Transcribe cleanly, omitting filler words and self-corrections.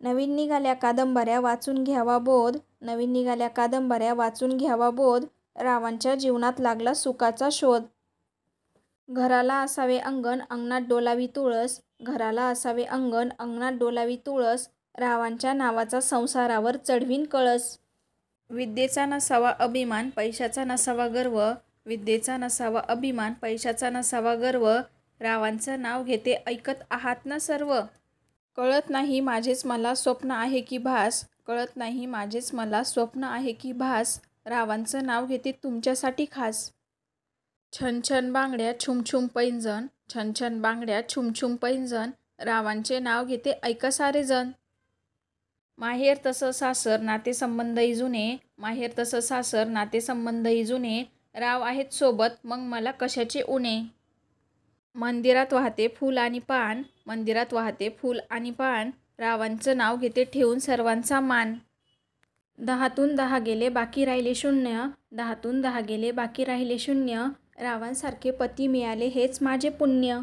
नवीन निघाल्या कादंबऱ्या वाचून घ्यावा बोध. नवीन निघाल्या कादंबऱ्या वाचून घ्यावा बोध. रावांच्या जीवनात लागला सुखाचा शोध. घराला असावे अंगण, अंगणात डोलावी तुळस. घराला असावे अंगण, अंगणात डोलावी तुळस. रावांच्या नावाचा संसारावर चढवीन कळस. विद्येचा नसावा अभिमान, पैशाचा नसावा गर्व. विद्येचा नसावा अभिमान, पैशाचा नसावा गर्व. रावांचं नाव घेते ऐकत आहात ना सर्व. कळत नाही माझेच मला स्वप्न आहे की भास. कळत नाही माझेच मला स्वप्न आहे की भास. रावांचं नाव घेते तुमच्यासाठी खास. छन छन बांगड्या छुम छुम पैंजण. छन छन बांगड्या छुम छुम पैंजण. रावांचे नाव घेते ऐका सारे जण. माहेर तसं सासर नातेसंबंधही जुने. माहेर तसं सासर नातेसंबंधही जुने. राव आहेत सोबत मग मला कशाचे उणे. मंदिरात वाहते फूल आणि पान. मंदिरात वाहते फूल आणि पान. रावांचं नाव घेते ठेवून सर्वांचा मान. 10तून 10 गेले बाकी राहिले शून्य. 10तून 10 गेले बाकी राहिले शून्य. रावांसारखे पती मिळाले हेच माझे पुण्य.